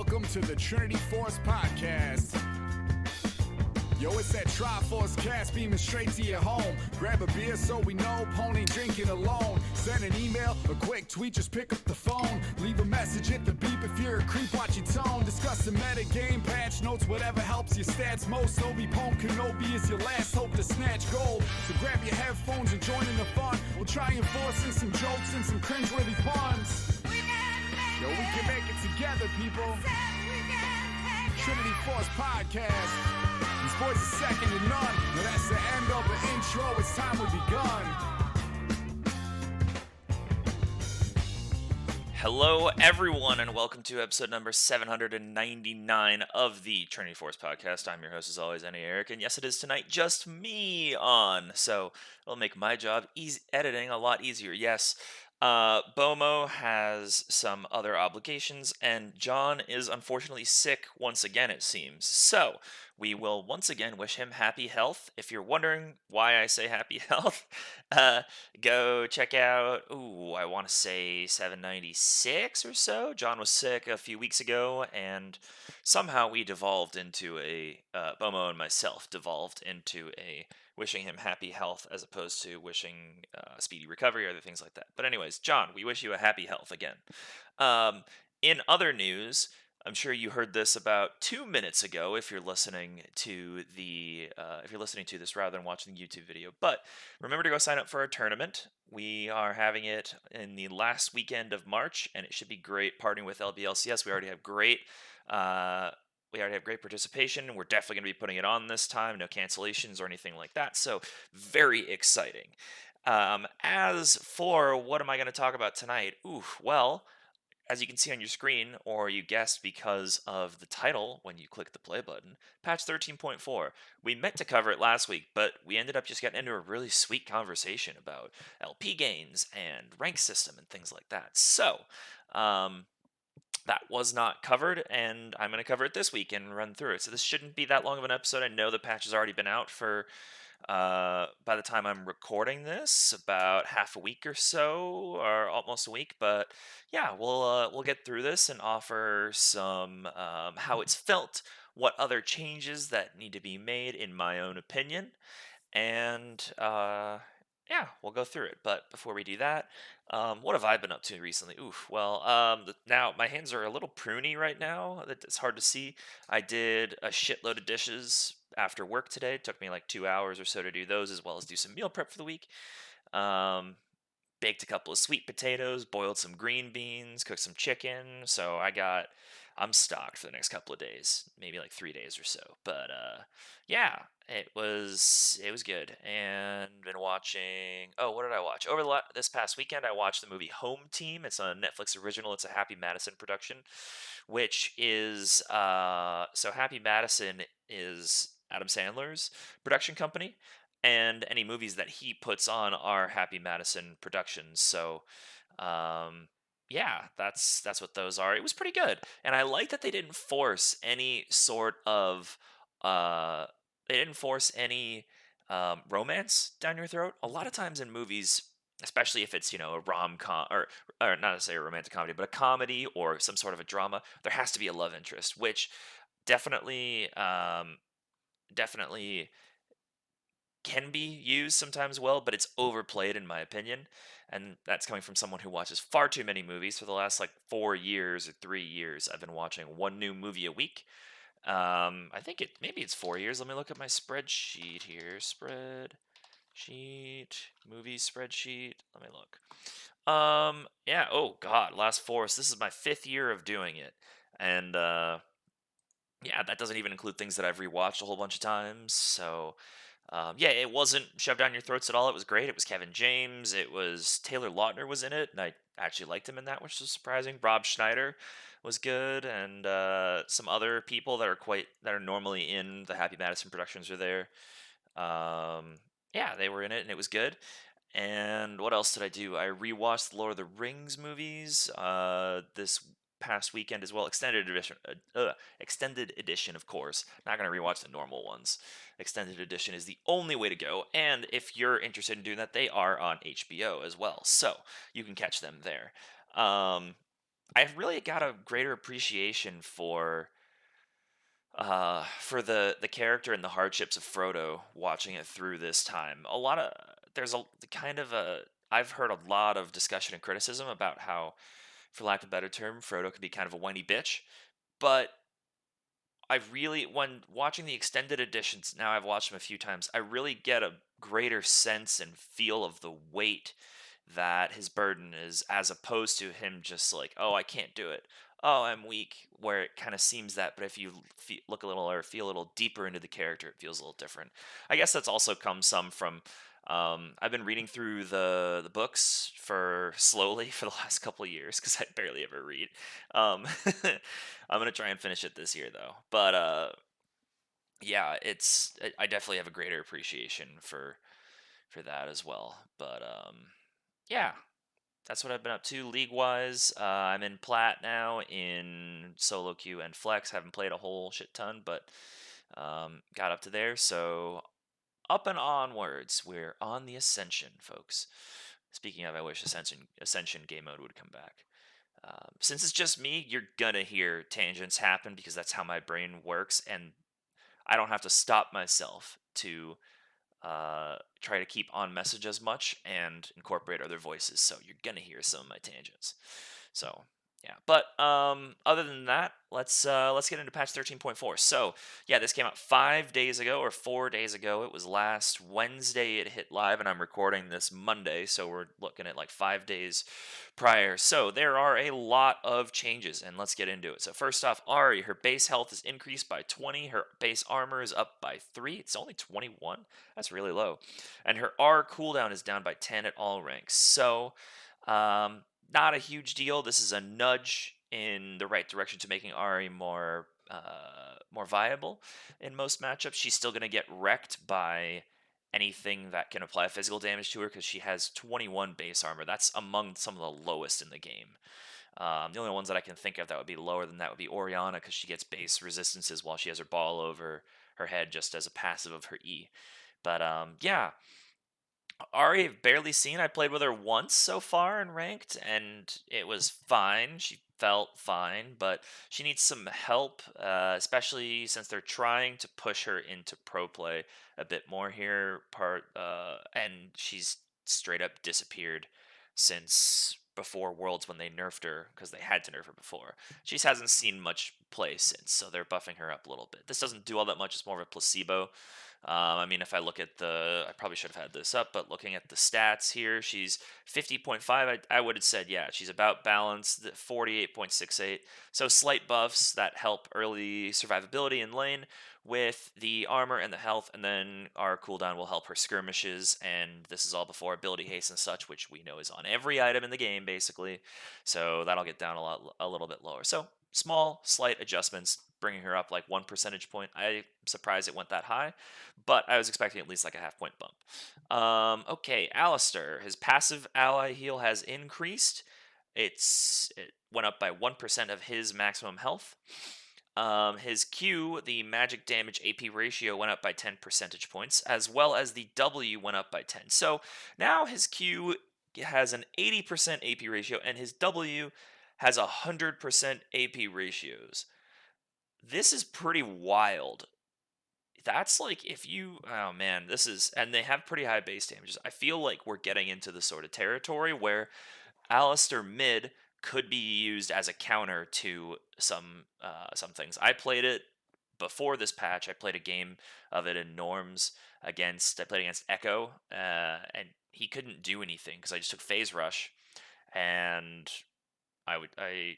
Welcome to the Trinity Force Podcast. Yo, it's that Triforce cast beaming straight to your home. Grab a beer so we know Pone ain't drinking alone. Send an email, a quick tweet, just pick up the phone. Leave a message at the beep if you're a creep, watch your tone. Discuss the meta game, patch notes, whatever helps your stats most. Obi Pone Kenobi is your last hope to snatch gold. So grab your headphones and join in the fun. We'll try enforcing some jokes and some cringeworthy puns. Yo, we can make it together, people. Trinity Force Podcast. These boys are second to none. Now that's the end of the intro. It's time we begun. Hello, everyone, and welcome to episode number 799 of the Trinity Force Podcast. I'm your host, as always, Erik, and yes, it is tonight just me on, so it'll make my job editing a lot easier. Yes, Bomo has some other obligations, and John is unfortunately sick once again, it seems. So, we will once again wish him happy health. If you're wondering why I say happy health, go check out, I want to say 796 or so. John was sick a few weeks ago, and somehow we devolved into Bomo and myself devolved into a wishing him happy health as opposed to wishing speedy recovery or other things like that. But anyways, John, we wish you a happy health again. In other news, I'm sure you heard this about 2 minutes ago if you're listening to this rather than watching the YouTube video. But remember to go sign up for our tournament. We are having it in the last weekend of March, and it should be great partnering with LBLCS. We already have great participation. We're definitely going to be putting it on this time. No cancellations or anything like that. So very exciting. As for what am I going to talk about tonight? Well, as you can see on your screen, or you guessed because of the title when you click the play button, patch 13.4. We meant to cover it last week, but we ended up just getting into a really sweet conversation about LP gains and rank system and things like that. So, that was not covered, and I'm going to cover it this week and run through it. So this shouldn't be that long of an episode. I know the patch has already been out for, by the time I'm recording this, about half a week or so, or almost a week. But yeah, we'll get through this and offer some how it's felt, what other changes that need to be made, in my own opinion, and yeah, we'll go through it. But before we do that, what have I been up to recently? Now my hands are a little pruny right now. It's hard to see. I did a shitload of dishes after work today. It took me like 2 hours or so to do those, as well as do some meal prep for the week. Baked a couple of sweet potatoes, boiled some green beans, cooked some chicken. So I'm stocked for the next couple of days, maybe like 3 days or so. But yeah, it was good. And been watching. Oh, what did I watch? This past weekend, I watched the movie Home Team. It's a Netflix original. It's a Happy Madison production, which is so Happy Madison is Adam Sandler's production company, and any movies that he puts on are Happy Madison productions. So, yeah, that's what those are. It was pretty good, and I like that they didn't force any sort of romance down your throat. A lot of times in movies, especially if it's a rom-com or not necessarily a romantic comedy, but a comedy or some sort of a drama, there has to be a love interest, which definitely can be used sometimes well, but it's overplayed in my opinion. And that's coming from someone who watches far too many movies. For the last like 4 years or 3 years, I've been watching one new movie a week. I think maybe it's 4 years. Let me look at my spreadsheet here. Movie spreadsheet. Let me look. Yeah. Oh God, last 4. So this is my 5th year of doing it, and yeah, that doesn't even include things that I've rewatched a whole bunch of times. So, yeah, it wasn't shoved down your throats at all. It was great. It was Kevin James. It was Taylor Lautner was in it, and I actually liked him in that, which was surprising. Rob Schneider was good, and some other people that are normally in the Happy Madison productions are there. Yeah, they were in it, and it was good. And what else did I do? I rewatched the Lord of the Rings movies this past weekend as well. Extended edition, of course. Not going to rewatch the normal ones. Extended edition is the only way to go. And if you're interested in doing that, they are on HBO as well, so you can catch them there. I've really got a greater appreciation for the character and the hardships of Frodo watching it through this time. A lot of there's a kind of a I've heard a lot of discussion and criticism about how, for lack of a better term, Frodo could be kind of a whiny bitch. But I really, when watching the extended editions, now I've watched them a few times, I really get a greater sense and feel of the weight that his burden is, as opposed to him just like, oh, I can't do it. Oh, I'm weak, where it kind of seems that. But if you look a little or feel a little deeper into the character, it feels a little different. I guess that's also come some from. I've been reading through the books for slowly for the last couple of years because I barely ever read. Um, I'm gonna try and finish it this year though. But yeah, I definitely have a greater appreciation for that as well. But yeah, that's what I've been up to league wise. I'm in plat now in solo queue and flex. Haven't played a whole shit ton, but got up to there. So up and onwards. We're on the ascension, folks. Speaking of, I wish Ascension game mode would come back. Since it's just me, you're gonna hear tangents happen because that's how my brain works, and I don't have to stop myself to try to keep on message as much and incorporate other voices. So you're gonna hear some of my tangents. So yeah, but other than that, let's get into patch 13.4. So yeah, this came out 5 days ago or 4 days ago. It was last Wednesday it hit live, and I'm recording this Monday, so we're looking at like 5 days prior. So there are a lot of changes, and let's get into it. So first off, Ari, her base health is increased by 20. Her base armor is up by 3. It's only 21. That's really low. And her R cooldown is down by 10 at all ranks. So not a huge deal. This is a nudge in the right direction to making Ari more viable in most matchups. She's still going to get wrecked by anything that can apply physical damage to her because she has 21 base armor. That's among some of the lowest in the game. The only ones that I can think of that would be lower than that would be Orianna because she gets base resistances while she has her ball over her head just as a passive of her E. But yeah, Ari, I've barely seen. I played with her once so far in ranked, and it was fine. She felt fine, but she needs some help, especially since they're trying to push her into pro play a bit more here. And she's straight up disappeared since before Worlds when they nerfed her because they had to nerf her before. She just hasn't seen much play since, so they're buffing her up a little bit. This doesn't do all that much. It's more of a placebo. I mean, if I look at I probably should have had this up, but looking at the stats here, she's 50.5. I would have said, yeah, she's about balanced, 48.68. So slight buffs that help early survivability in lane with the armor and the health, and then our cooldown will help her skirmishes, and this is all before ability haste and such, which we know is on every item in the game, basically. So that'll get down a little bit lower. So small, slight adjustments, bringing her up like 1 percentage point. I'm surprised it went that high, but I was expecting at least like a half point bump. Okay, Alistair, his passive ally heal has increased. It went up by 1% of his maximum health. His Q, the magic damage AP ratio, went up by 10 percentage points, as well as the W went up by 10. So now his Q has an 80% AP ratio, and his W has 100% AP ratios. This is pretty wild. That's like if you, oh man, and they have pretty high base damages. I feel like we're getting into the sort of territory where Alistair mid could be used as a counter to some things. I played it before this patch. I played a game of it in norms I played against Echo, and he couldn't do anything because I just took phase rush, and I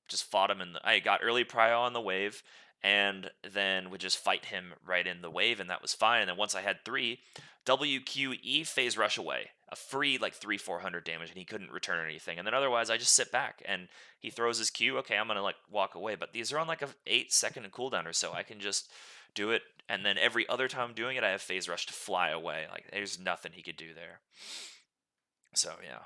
just fought him I got early prio on the wave, and then would just fight him right in the wave, and that was fine. And then once I had 3 WQE phase rush away, a free like 300-400 damage, and he couldn't return anything. And then otherwise I just sit back and he throws his Q. Okay, I'm gonna like walk away, but these are on like a 8-second cooldown or so. I can just do it, and then every other time I'm doing it, I have phase rush to fly away. Like there's nothing he could do there. So yeah,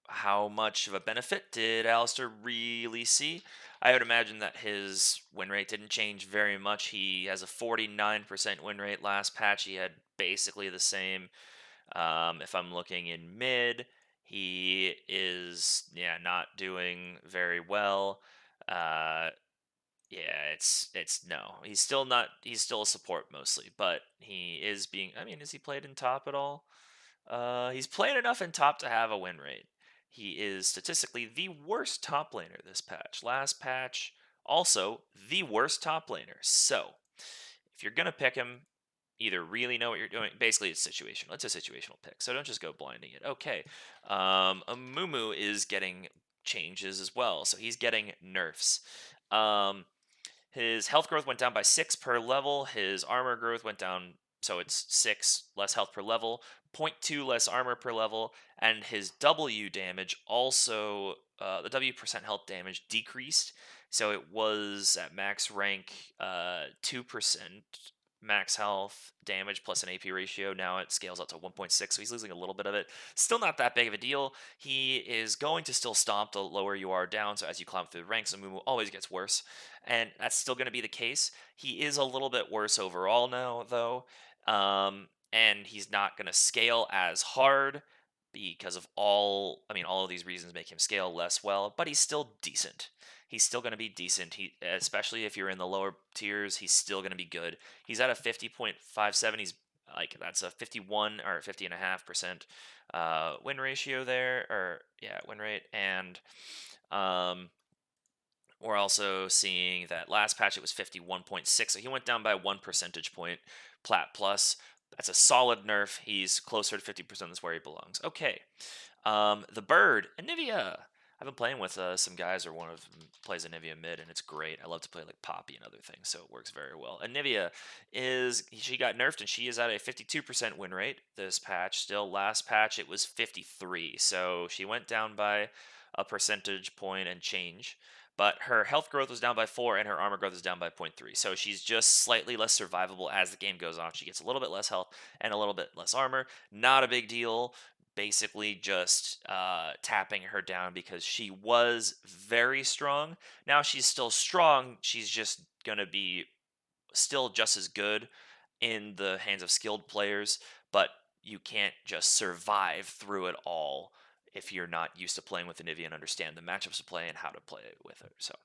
how much of a benefit did Alistair really see? I would imagine that his win rate didn't change very much. He has a 49% win rate. Last patch, he had basically the same. If I'm looking in mid, He is, yeah, not doing very well. Uh, yeah, it's no. He's still not. He's still a support mostly, but he is being. I mean, is he played in top at all? He's played enough in top to have a win rate. He is statistically the worst top laner this patch. Last patch, also the worst top laner. So, if you're gonna pick him, either really know what you're doing. Basically, it's situational. It's a situational pick. So don't just go blinding it. Okay, Mumu is getting changes as well. So he's getting nerfs. Um, his health growth went down by 6 per level. His armor growth went down, so it's 6 less health per level, point 0.2 less armor per level, and his W damage also, the W percent health damage decreased. So it was at max rank 2% max health damage plus an AP ratio. Now it scales up to 1.6, so he's losing a little bit of it. Still not that big of a deal. He is going to still stomp the lower you are down, so as you climb through the ranks, Amumu always gets worse, and that's still going to be the case. He is a little bit worse overall now, though, and he's not going to scale as hard because of all. I mean, all of these reasons make him scale less well, but he's still decent. He's still going to be decent. He, especially if you're in the lower tiers, he's still going to be good. He's at a 50.57. He's like that's a 51 or 50.5% win ratio there, or yeah, win rate, and um, we're also seeing that last patch it was 51.6, so he went down by 1 percentage point. Plat plus. That's a solid nerf. He's closer to 50%. That's where he belongs. Okay. The bird, Anivia. I've been playing with some guys, or one of them plays Anivia mid, and it's great. I love to play like Poppy and other things, so it works very well. Anivia she got nerfed, and she is at a 52% win rate this patch. Still, last patch it was 53, so she went down by a percentage point and change. But her health growth was down by 4, and her armor growth is down by 0.3. So she's just slightly less survivable as the game goes on. She gets a little bit less health and a little bit less armor. Not a big deal, basically just tapping her down because she was very strong. Now she's still strong. She's just going to be still just as good in the hands of skilled players, but you can't just survive through it all if you're not used to playing with Anivia and understand the matchups to play and how to play with her. So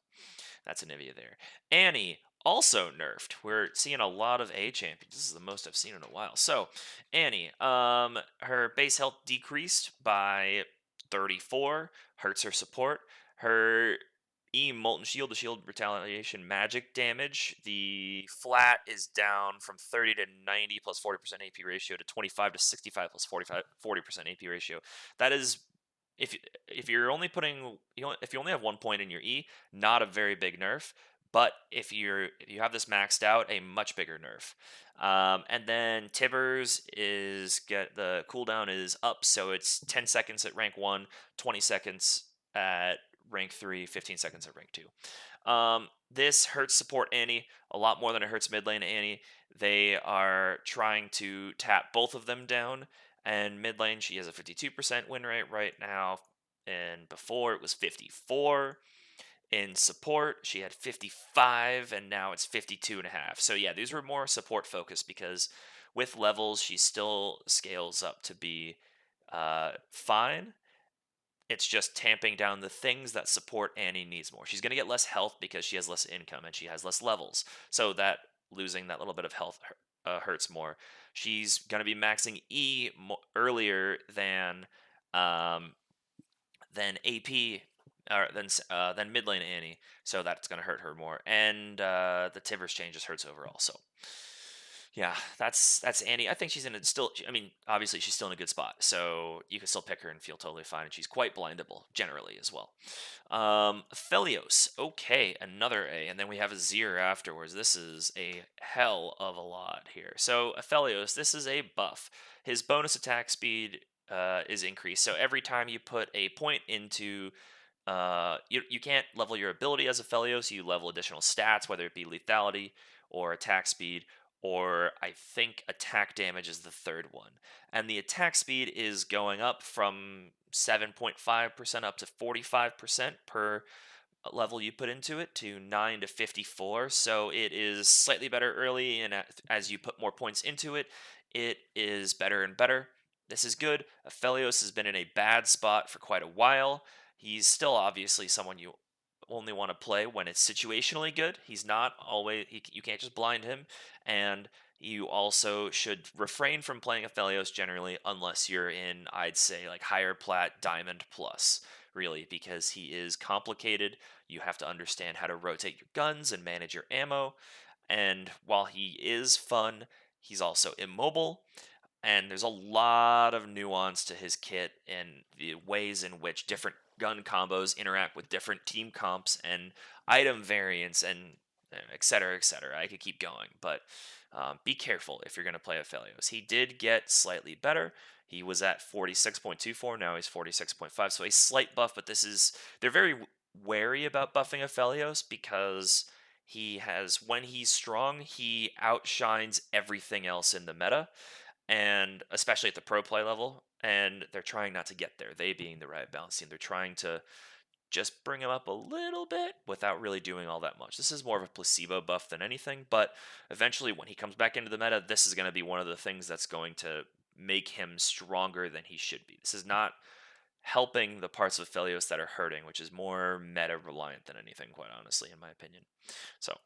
that's Anivia there. Annie, also nerfed. We're seeing a lot of A champions. This is the most I've seen in a while. So, Annie, her base health decreased by 34, hurts her support. Her Molten Shield, the shield retaliation magic damage. The flat is down from 30 to 90 plus 40% AP ratio to 25 to 65 plus 40% AP ratio. That is, if you're only putting, if you only have 1 point in your E, not a very big nerf. But if you have this maxed out, a much bigger nerf. And then Tibbers is get the cooldown is up, so it's 10 seconds at rank 1, 20 seconds at rank 3, 15 seconds at rank 2. This hurts support Annie a lot more than it hurts mid lane Annie. They are trying to tap both of them down, and mid lane she has a 52% win rate right now, and before it was 54. In support, she had 55, and now it's 52.5. So yeah, these were more support focused because with levels, she still scales up to be fine. It's just tamping down the things that support Annie needs more. She's going to get less health because she has less income and she has less levels. So that losing that little bit of health hurts more. She's going to be maxing E earlier um, than AP or than mid lane Annie, so that's going to hurt her more. And the Tibbers change just hurts overall. So yeah, that's Annie. I think she's in a still. I mean, obviously she's still in a good spot, so you can still pick her and feel totally fine. And she's quite blindable generally as well. Felios, okay, another A, and then we have a Zir afterwards. This is a hell of a lot here. So Felios, this is a buff. His bonus attack speed is increased. So every time you put a point into you can't level your ability as a Felios. You level additional stats, whether it be lethality or attack speed, or I think attack damage is the third one. And the attack speed is going up from 7.5% up to 45% per level you put into it to 9 to 54. So it is slightly better early, and as you put more points into it, it is better and better. this is good. Aphelios has been in a bad spot for quite a while. He's still obviously someone you only want to play when it's situationally good. He's not always, you can't just blind him. And you also should refrain from playing Aphelios generally unless you're in, I'd say, like higher plat, diamond plus, really, because he is complicated. You have to understand how to rotate your guns and manage your ammo. And while he is fun, he's also immobile. And there's a lot of nuance to his kit and the ways in which different gun combos interact with different team comps and item variants and et cetera, et cetera. I could keep going, but be careful if you're going to play Aphelios. He did get slightly better. He was at 46.24, now he's 46.5, so a slight buff, but they're very wary about buffing Aphelios because when he's strong, he outshines everything else in the meta, and especially at the pro play level, and they're trying not to get there. They being the Riot Balance team, they're trying to just bring him up a little bit without really doing all that much. This is more of a placebo buff than anything, but eventually when he comes back into the meta, this is going to be one of the things that's going to make him stronger than he should be. This is not helping the parts of Aphelios that are hurting, which is more meta reliant than anything, quite honestly, in my opinion. So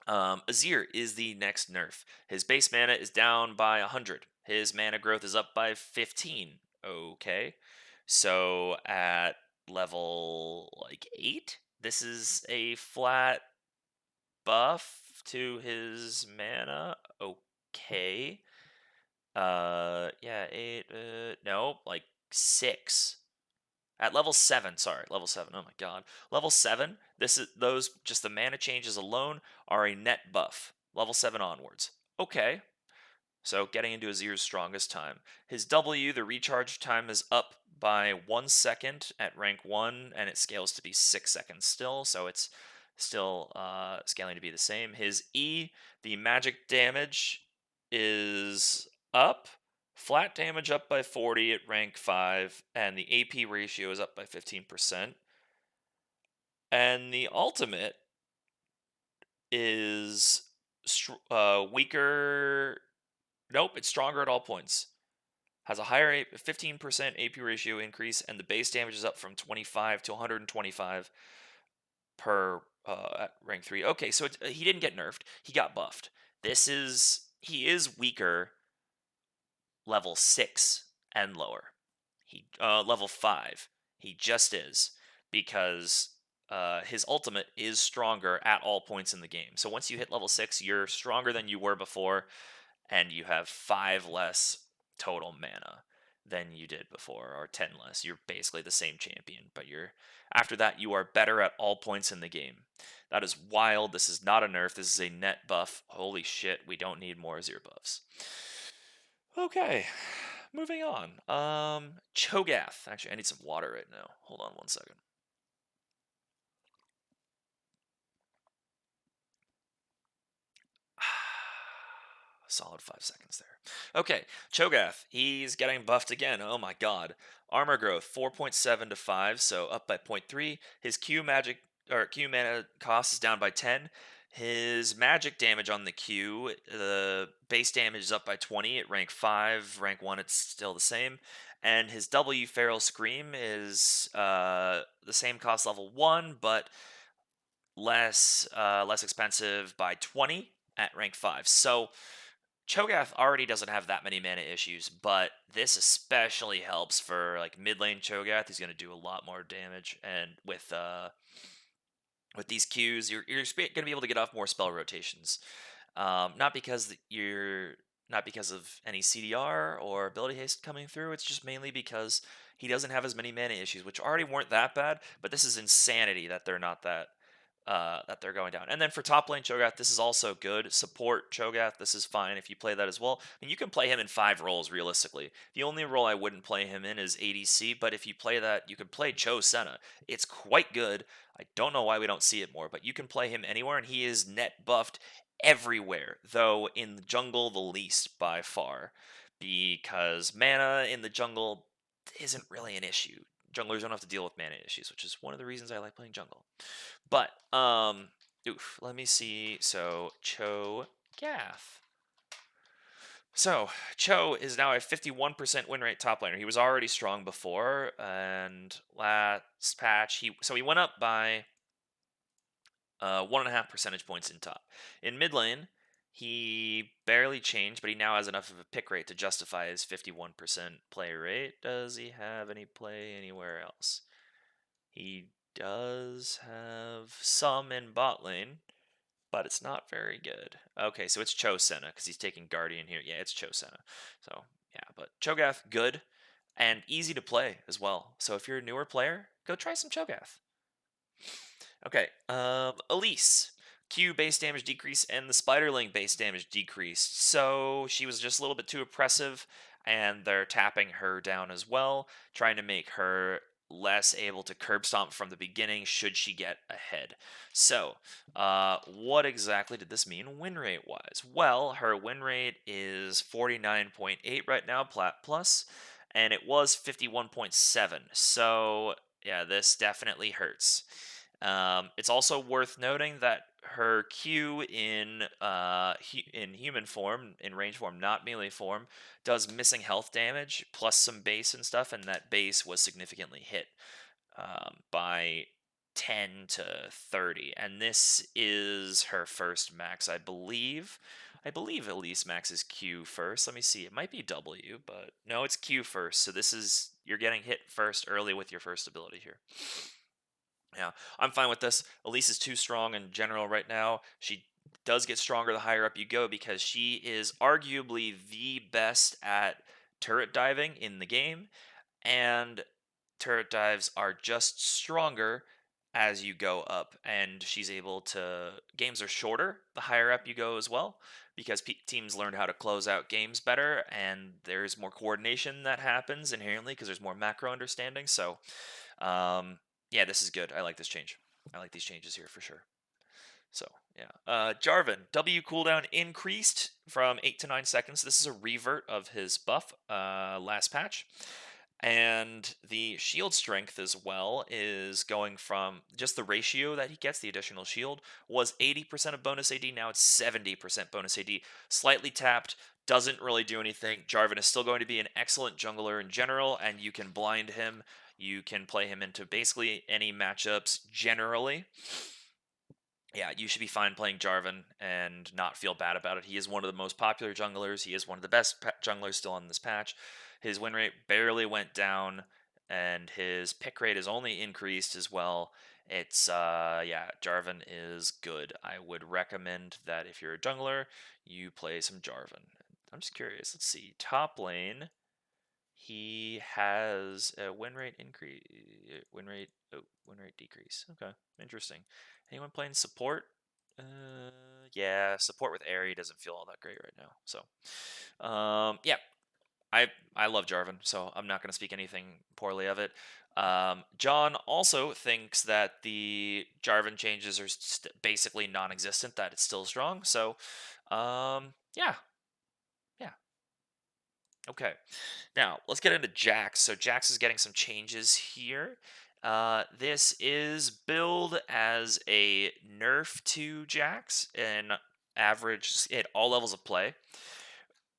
Azir is the next nerf. His base mana is down by 100. His mana growth is up by 15. Okay. So at level like 8, this is a flat buff to his mana. Okay. Yeah, 8, no, like 6. At level 7, sorry, level 7. Oh my god. Level 7, just the mana changes alone are a net buff. Level 7 onwards. Okay. So getting into Azir's strongest time. His W, the recharge time, is up by 1 second at rank 1, and it scales to be 6 seconds still, so it's still scaling to be the same. His E, the magic damage, is up. Flat damage up by 40 at rank 5, and the AP ratio is up by 15%. And the ultimate is weaker. Nope, it's stronger at all points. Has a higher 15% AP ratio increase, and the base damage is up from 25 to 125 per at rank 3. Okay, so he didn't get nerfed. He got buffed. He is weaker level 6 and lower. He level 5. He just is, because his ultimate is stronger at all points in the game. So once you hit level 6, you're stronger than you were before, and you have 5 less total mana than you did before, or 10 less. You're basically the same champion, but after that you are better at all points in the game. That is wild. This is not a nerf. This is a net buff. Holy shit, we don't need more Azir buffs. Okay, moving on. Cho'Gath. Actually, I need some water right now. Hold on 1 second. Solid 5 seconds there. Okay, Cho'Gath. He's getting buffed again. Oh my god. Armor growth 4.7 to 5, so up by 0.3. His Q mana cost is down by 10. His magic damage on the Q, the base damage is up by 20 at rank 5. Rank 1, it's still the same. And his W Feral Scream is the same cost level 1, but less expensive by 20 at rank 5. So Cho'Gath already doesn't have that many mana issues, but this especially helps for like mid lane Cho'Gath. He's going to do a lot more damage, and with these Qs, you're going to be able to get off more spell rotations. Not because of any CDR or ability haste coming through. It's just mainly because he doesn't have as many mana issues, which already weren't that bad. But this is insanity that they're not that they're going down. And then for top lane Cho'Gath, this is also good. Support Cho'Gath, this is fine if you play that as well. I mean, you can play him in 5 roles realistically. The only role I wouldn't play him in is ADC, but if you play that, you can play Cho Senna. It's quite good. I don't know why we don't see it more, but you can play him anywhere, and he is net buffed everywhere, though in the jungle the least by far, because mana in the jungle isn't really an issue. Junglers don't have to deal with mana issues, which is one of the reasons I like playing jungle. But let me see. So Cho'Gath. So, Cho is now a 51% win rate top laner. He was already strong before, and last patch, he went up by 1.5 percentage points in top. In mid lane, he barely changed, but he now has enough of a pick rate to justify his 51% play rate. Does he have any play anywhere else? He does have some in bot lane, but it's not very good. Okay, so it's Cho Senna because he's taking Guardian here. Yeah, it's Cho Senna. So yeah, but Cho'Gath good and easy to play as well. So if you're a newer player, go try some Cho'Gath. Okay, Elise. Q base damage decrease and the Spiderling base damage decreased. So she was just a little bit too oppressive, and they're tapping her down as well, trying to make her less able to curb stomp from the beginning should she get ahead. So, what exactly did this mean win rate wise? Well, her win rate is 49.8 right now, Plat Plus, and it was 51.7. So, yeah, this definitely hurts. It's also worth noting that her Q in human form, in range form, not melee form, does missing health damage plus some base and stuff, and that base was significantly hit by 10 to 30. And this is her first max, I believe. I believe Elise maxes Q first. Let me see. It might be W, but no, it's Q first. So this is you're getting hit first early with your first ability here. Yeah, I'm fine with this. Elise is too strong in general right now. She does get stronger the higher up you go because she is arguably the best at turret diving in the game, and turret dives are just stronger as you go up. And she's able to. Games are shorter the higher up you go as well because teams learn how to close out games better, and there's more coordination that happens inherently because there's more macro understanding. So, um, yeah, this is good. I like this change. I like these changes here for sure. So, yeah. Jarvan, W cooldown increased from 8 to 9 seconds. This is a revert of his buff last patch. And the shield strength as well is going from just the ratio that he gets, the additional shield, was 80% of bonus AD. Now it's 70% bonus AD. Slightly tapped, doesn't really do anything. Jarvan is still going to be an excellent jungler in general, and you can blind him. You can play him into basically any matchups generally. Yeah, you should be fine playing Jarvan and not feel bad about it. He is one of the most popular junglers. He is one of the best junglers still on this patch. His win rate barely went down, and his pick rate is only increased as well. It's yeah, Jarvan is good. I would recommend that if you're a jungler, you play some Jarvan. I'm just curious. Let's see. Top lane, he has a win rate increase, win rate decrease. Okay, interesting. Anyone playing support? Yeah, support with Aerie doesn't feel all that great right now. So, yeah, I love Jarvan, so I'm not going to speak anything poorly of it. John also thinks that the Jarvan changes are basically non-existent, that it's still strong. So, yeah, yeah. Okay. Now, let's get into Jax. So Jax is getting some changes here. This is billed as a nerf to Jax and average at all levels of play.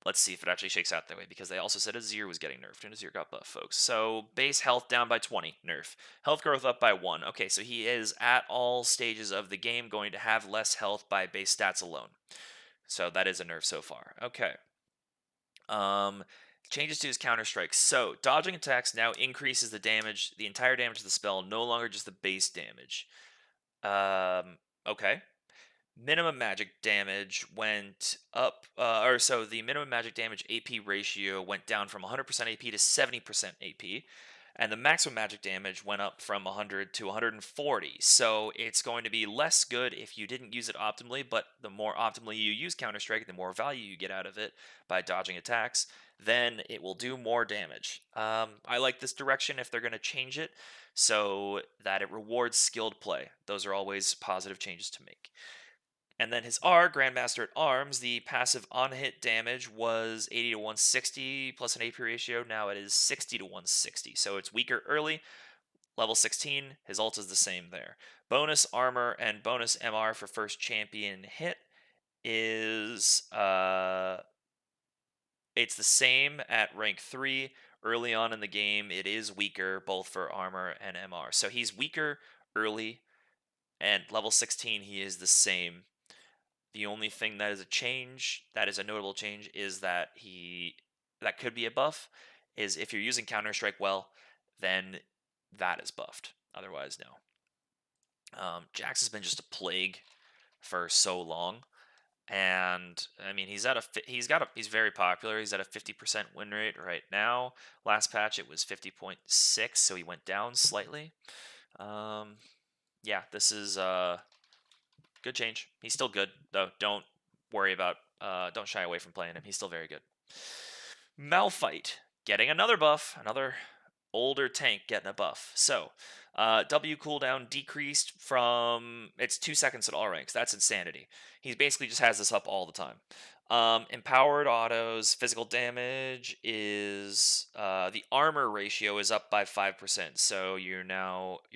Let's see if it actually shakes out that way because they also said Azir was getting nerfed and Azir got buffed, folks. So base health down by 20, nerf. Health growth up by 1. Okay, so he is at all stages of the game going to have less health by base stats alone. So that is a nerf so far. Okay. Um, Changes to his counter strike. So dodging attacks now increases the damage, the entire damage of the spell, no longer just the base damage. Okay. Minimum magic damage went up, or so the minimum magic damage AP ratio went down from 100% AP to 70% AP, and the maximum magic damage went up from 100 to 140. So it's going to be less good if you didn't use it optimally, but the more optimally you use Counter Strike, the more value you get out of it by dodging attacks, then it will do more damage. I like this direction if they're going to change it so that it rewards skilled play. Those are always positive changes to make. And then his R, Grandmaster at Arms, the passive on hit damage was 80 to 160 plus an AP ratio. Now it is 60 to 160. So it's weaker early. Level 16, his ult is the same there. Bonus armor and bonus MR for first champion hit is It's the same at rank 3. Early on in the game, it is weaker both for armor and MR. So he's weaker early, and level 16, he is the same. The only thing that is a change, that is a notable change, is that that could be a buff, is if you're using Counter Strike well, then that is buffed. Otherwise, no. Jax has been just a plague for so long, and I mean he's very popular. He's at a 50% win rate right now. Last patch it was 50.6, so he went down slightly. Yeah, this is good change. He's still good though. Don't worry about don't shy away from playing him. He's still very good. Malphite getting another buff, another older tank getting a buff. So, W cooldown decreased from it's 2 seconds at all ranks. That's insanity. He basically just has this up all the time. Empowered autos, physical damage is the armor ratio is up by 5%. So you're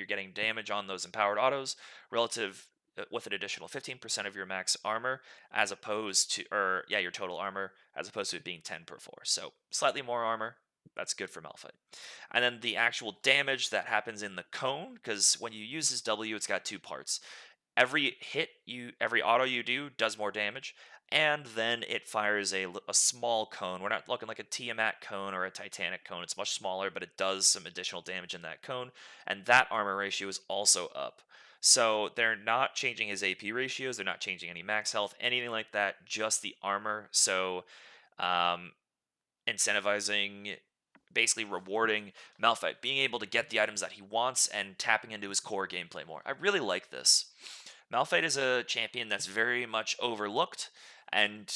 getting damage on those empowered autos relative with an additional 15% of your max armor as opposed to your total armor as opposed to it being 10 per 4. So slightly more armor. That's good for Malphite. And then the actual damage that happens in the cone, because when you use this W, it's got two parts. Every auto you do does more damage, and then it fires a small cone. We're not looking like a Tiamat cone or a Titanic cone. It's much smaller, but it does some additional damage in that cone, and that armor ratio is also up. So they're not changing his AP ratios. They're not changing any max health, anything like that. Just the armor. So um, incentivizing, basically rewarding Malphite, being able to get the items that he wants and tapping into his core gameplay more. I really like this. Malphite is a champion that's very much overlooked and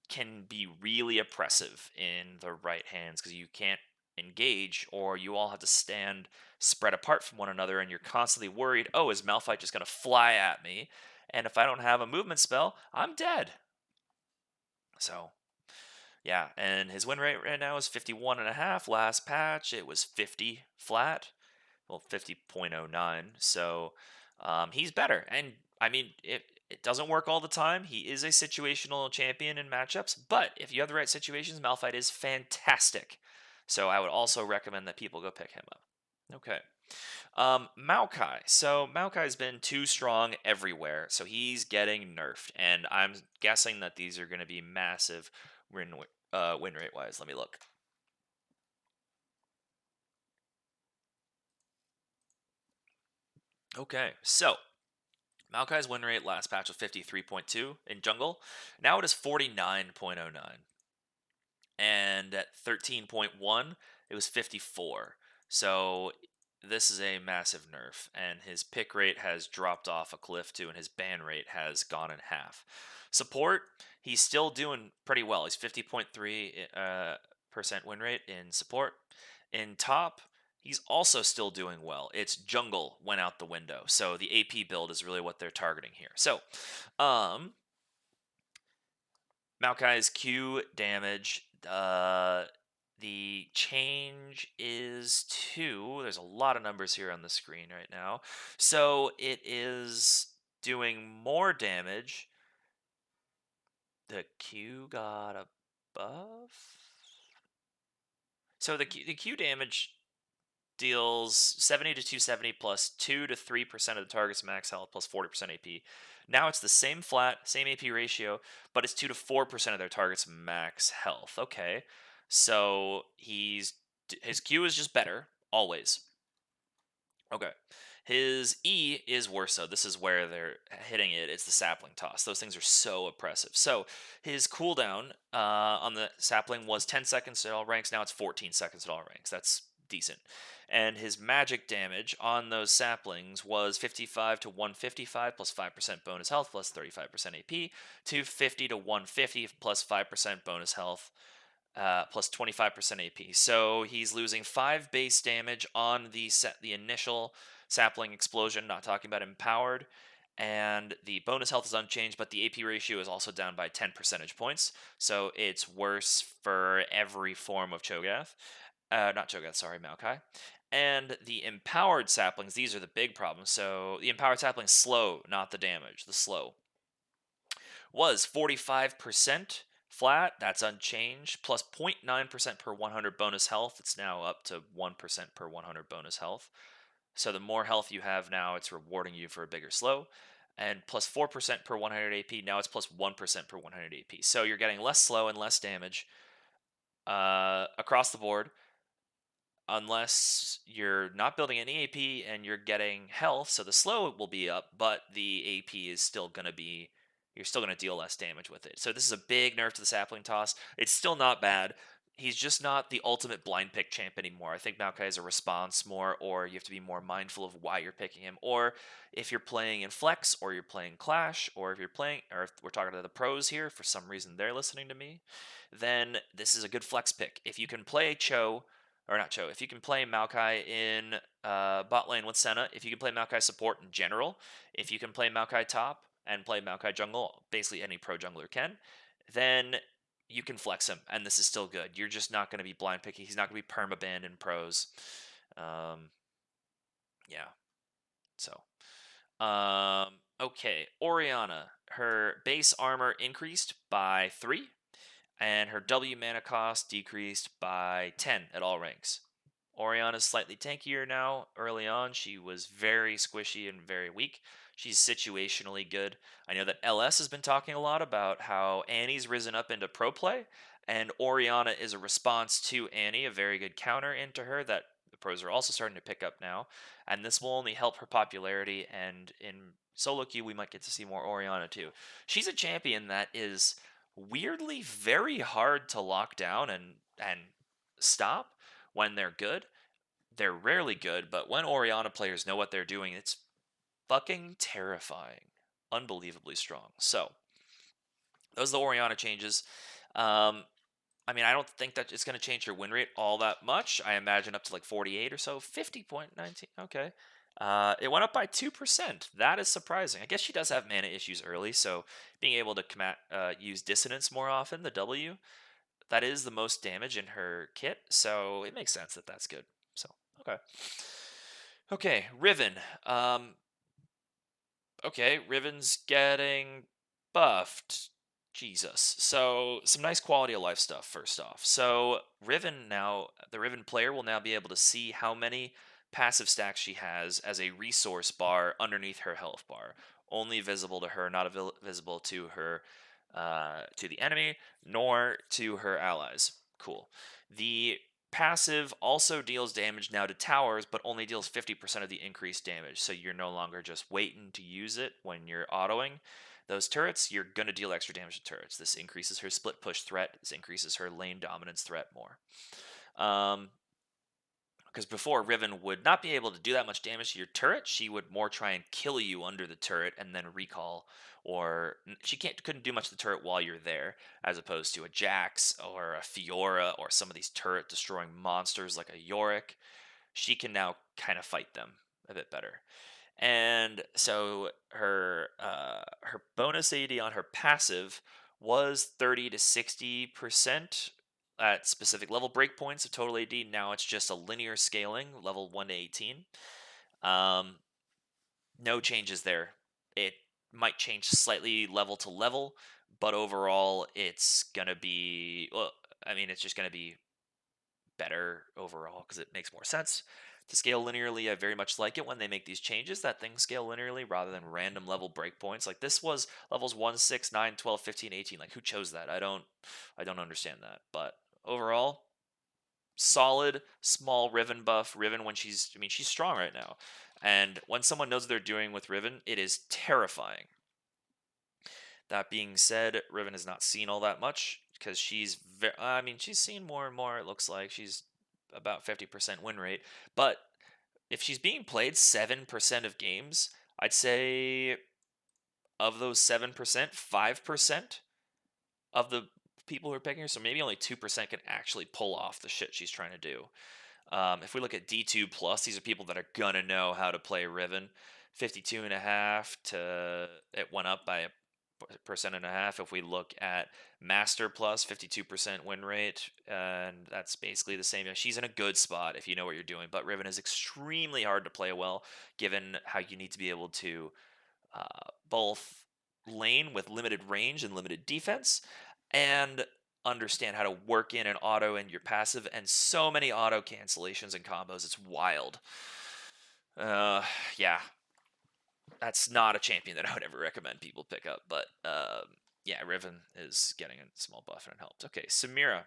can be really oppressive in the right hands because you can't engage or you all have to stand spread apart from one another and you're constantly worried, oh, is Malphite just going to fly at me? And if I don't have a movement spell, I'm dead. So yeah, and his win rate right now is 51.5. Last patch, it was 50 flat. Well, 50.09. So he's better. And I mean, it doesn't work all the time. He is a situational champion in matchups, but if you have the right situations, Malphite is fantastic. So I would also recommend that people go pick him up. Okay. Maokai. So Maokai's been too strong everywhere, so he's getting nerfed, and I'm guessing that these are going to be massive win rate wise. Let me look. Okay, so Maokai's win rate last patch was 53.2 in jungle. Now it is 49.09. And at 13.1, it was 54. So this is a massive nerf, and his pick rate has dropped off a cliff too, and his ban rate has gone in half. Support, he's still doing pretty well. He's 50.3% win rate in support. In top, he's also still doing well. It's jungle went out the window, so the AP build is really what they're targeting here. So, Maokai's Q damage, the change is 2. There's a lot of numbers here on the screen right now. So it is doing more damage. The Q got a buff? So the Q damage deals 70 to 270 plus 2 to 3% of the target's max health plus 40% AP. Now it's the same flat, same AP ratio, but it's 2 to 4% of their target's max health. Okay. So his Q is just better, always. Okay. His E is worse, so this is where they're hitting it. It's the sapling toss. Those things are so oppressive. So his cooldown on the sapling was 10 seconds at all ranks. Now it's 14 seconds at all ranks. That's decent. And his magic damage on those saplings was 55 to 155 plus 5% bonus health plus 35% AP to 50 to 150 plus 5% bonus health plus 25% AP. So he's losing 5 base damage on the initial sapling explosion, not talking about empowered. And the bonus health is unchanged, but the AP ratio is also down by 10 percentage points. So it's worse for every form of Cho'Gath. Not Cho'Gath, sorry, Maokai. And the empowered saplings, these are the big problems. So the empowered saplings slow, not the damage, the slow, was 45% Flat, that's unchanged, plus 0.9% per 100 bonus health. It's now up to 1% per 100 bonus health. So the more health you have now, it's rewarding you for a bigger slow. And plus 4% per 100 AP, now it's plus 1% per 100 AP. So you're getting less slow and less damage across the board, unless you're not building any AP and you're getting health. So the slow will be up, but the AP is still going to be, you're still going to deal less damage with it. So this is a big nerf to the sapling toss. It's still not bad. He's just not the ultimate blind pick champ anymore. I think Maokai is a response more, or you have to be more mindful of why you're picking him. Or if you're playing in Flex, or you're playing Clash, or if you're playing, or if we're talking to the pros here, for some reason they're listening to me, then this is a good flex pick. If you can play Cho, or not Cho, if you can play Maokai in bot lane with Senna, if you can play Maokai support in general, if you can play Maokai top and play Maokai jungle, basically any pro jungler can, then you can flex him, and this is still good. You're just not going to be blind picking. He's not going to be perma-banned in pros. Yeah. So, okay. Orianna, her base armor increased by 3, and her W mana cost decreased by 10 at all ranks. Oriana's slightly tankier now. Early on, she was very squishy and very weak. She's situationally good. I know that LS has been talking a lot about how Annie's risen up into pro play, and Oriana is a response to Annie, a very good counter into her that the pros are also starting to pick up now. And this will only help her popularity, and in solo queue, we might get to see more Oriana too. She's a champion that is weirdly very hard to lock down and stop when they're good. They're rarely good, but when Oriana players know what they're doing, it's fucking terrifying. Unbelievably strong. So, those are the Oriana changes. I mean, I don't think that it's going to change her win rate all that much. I imagine up to like 48 or so. 50.19. Okay. It went up by 2%. That is surprising. I guess she does have mana issues early, so being able to use Dissonance more often, the W, that is the most damage in her kit, so it makes sense that that's good. So, okay. Okay, Riven. Okay, Riven's getting buffed. Jesus. So, some nice quality of life stuff first off. So, Riven now, the Riven player will now be able to see how many passive stacks she has as a resource bar underneath her health bar. Only visible to her, not visible to her, to the enemy, nor to her allies. Cool. The passive also deals damage now to towers, but only deals 50% of the increased damage. So you're no longer just waiting to use it when you're autoing those turrets. You're going to deal extra damage to turrets. This increases her split push threat. This increases her lane dominance threat more. Because before, Riven would not be able to do that much damage to your turret. She would more try and kill you under the turret and then recall, or she couldn't do much to the turret while you're there, as opposed to a Jax or a Fiora or some of these turret destroying monsters like a Yorick. She can now kind of fight them a bit better. And so her bonus AD on her passive was 30 to 60% at specific level breakpoints of total AD. Now it's just a linear scaling, level 1 to 18. No changes there. It might change slightly level to level, but overall it's gonna be, well, I mean, it's just gonna be better overall because it makes more sense to scale linearly. I very much like it when they make these changes that things scale linearly rather than random level breakpoints. Like this was levels 1, 6, 9, 12, 15, 18. Like who chose that? I don't understand that. But overall, solid small Riven buff. Riven when she's strong right now. And when someone knows what they're doing with Riven, it is terrifying. That being said, Riven has not seen all that much because she's she's seen more and more. It looks like she's about 50% win rate, but if she's being played 7% of games, I'd say of those 7%, 5% of the people who are picking her, so maybe only 2% can actually pull off the shit she's trying to do. If we look at D2 plus, these are people that are gonna know how to play Riven. 52.5 to it went up by a percent and a half. If we look at Master plus, 52% win rate, and that's basically the same. She's in a good spot if you know what you're doing, but Riven is extremely hard to play well, given how you need to be able to both lane with limited range and limited defense, and understand how to work in an auto and your passive, and so many auto cancellations and combos. It's wild. Uh, yeah, that's not a champion that I would ever recommend people pick up. But yeah, Riven is getting a small buff and it helped. Okay, Samira.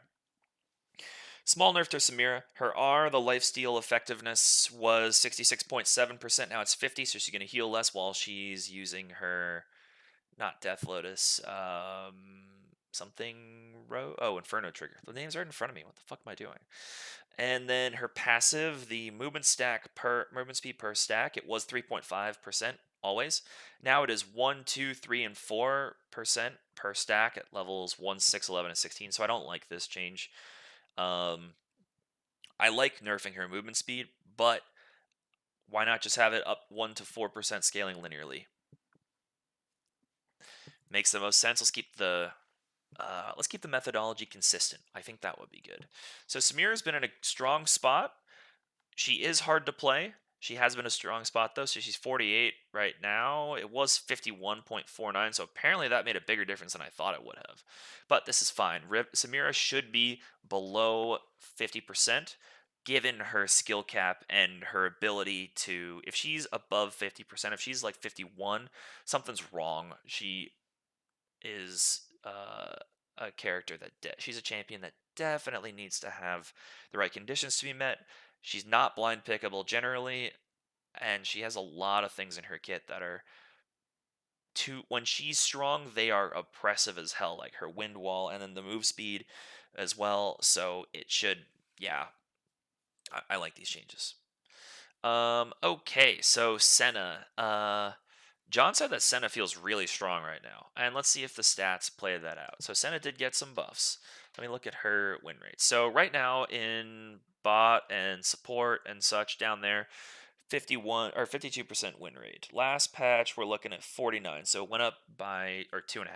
Small nerf to Samira. Her R, the lifesteal effectiveness was 66.7%. Now it's 50, so she's going to heal less while she's using her, not Death Lotus, something Inferno Trigger. The names are in front of me. What the fuck am I doing? And then her passive, the movement speed per stack, it was 3.5% always. Now it is 1, 2, 3, and 4% per stack at levels 1, 6, 11, and 16. So I don't like this change. I like nerfing her movement speed, but why not just have it up 1 to 4% scaling linearly? Makes the most sense. Let's keep the methodology consistent. I think that would be good. So Samira's been in a strong spot. She is hard to play. She has been a strong spot though, so she's 48 right now. It was 51.49, so apparently that made a bigger difference than I thought it would have. But this is fine. Samira should be below 50% given her skill cap and her ability to, if she's above 50%, if she's like 51, something's wrong. She is a character that she's a champion that definitely needs to have the right conditions to be met. She's not blind pickable generally, and she has a lot of things in her kit that are too. When she's strong, they are oppressive as hell, like her wind wall and then the move speed as well. So it should, yeah, I like these changes. Okay, so Senna. John said that Senna feels really strong right now, and let's see if the stats play that out. So Senna did get some buffs. Let me look at her win rate. So right now in bot and support and such down there, 51 or 52% win rate. Last patch we're looking at 49, so it went up by or 2.5,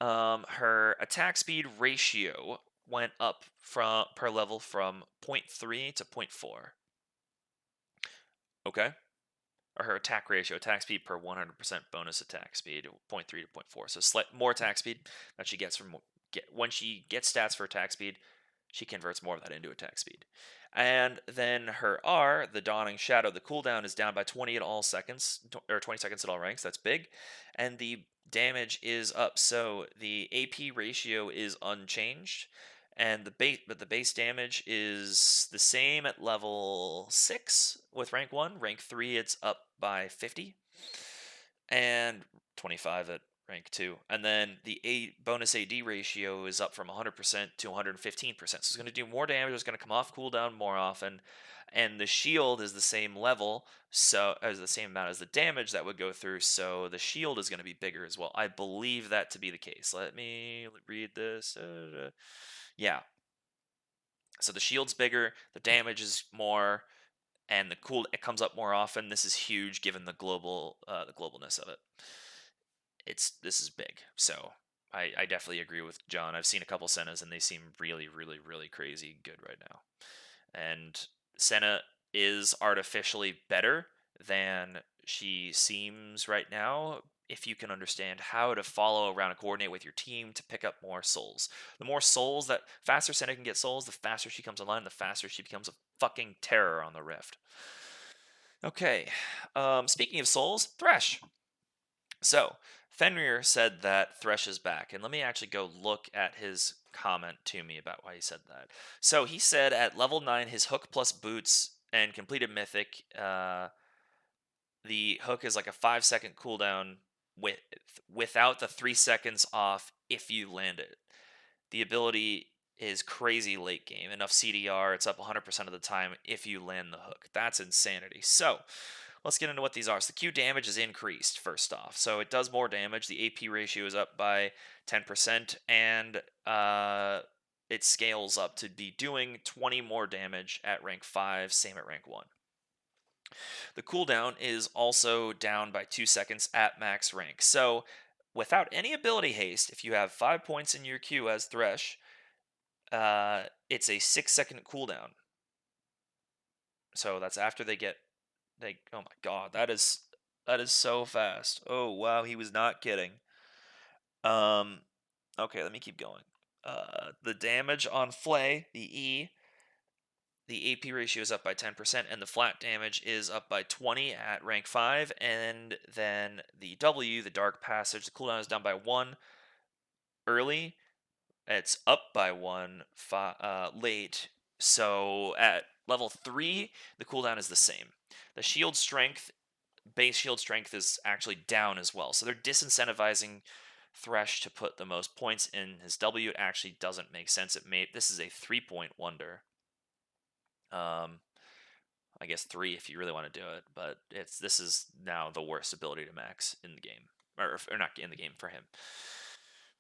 49.4. Her attack speed ratio went up from per level from 0.3 to 0.4. Okay. Or her attack ratio, attack speed per 100% bonus attack speed, 0.3 to 0.4. So slight more attack speed that she gets from when she gets stats for attack speed, she converts more of that into attack speed. And then her R, the Dawning Shadow, the cooldown is down by 20 at all seconds, or 20 seconds at all ranks. That's big. And the damage is up. So the AP ratio is unchanged. And the base damage is the same at level 6 with rank 1. Rank 3, it's up by 50. And 25 at rank 2. And then the bonus AD ratio is up from 100% to 115%. So it's going to do more damage. It's going to come off cooldown more often. And the shield is the same level, so as the same amount as the damage that would go through. So the shield is going to be bigger as well. I believe that to be the case. Let me read this. Yeah. So the shield's bigger, the damage is more, and it comes up more often. This is huge given the globalness of it. This is big. So I definitely agree with John. I've seen a couple Sennas and they seem really, really, really crazy good right now. And Senna is artificially better than she seems right now if you can understand how to follow around and coordinate with your team to pick up more souls. The more souls that faster Senna can get souls, the faster she comes online, the faster she becomes a fucking terror on the Rift. Okay, speaking of souls, Thresh. So, Fenrir said that Thresh is back, and let me actually go look at his comment to me about why he said that. So, he said at level 9, his hook plus boots and completed mythic, the hook is like a 5-second cooldown without the 3 seconds off if you land it. The ability is crazy late game. Enough CDR, it's up 100% of the time if you land the hook. That's insanity. So, let's get into what these are. So the Q damage is increased, first off. So it does more damage. The AP ratio is up by 10%, and it scales up to be doing 20 more damage at rank 5, same at rank 1. The cooldown is also down by 2 seconds at max rank. So without any ability haste, if you have 5 points in your Q as Thresh, it's a 6-second cooldown. So that's after they get oh my god, that is so fast. Oh wow, he was not kidding. Okay, let me keep going. The damage on Flay, the AP ratio is up by 10%, and the flat damage is up by 20 at rank 5. And then the W, the Dark Passage, the cooldown is down by 1 early. It's up by 1 late. So at level 3, the cooldown is the same. The shield strength, base shield strength, is actually down as well. So they're disincentivizing Thresh to put the most points in his W. It actually doesn't make sense. This is a 3-point wonder. I guess 3 if you really want to do it, but this is now the worst ability to max in the game, or not in the game for him.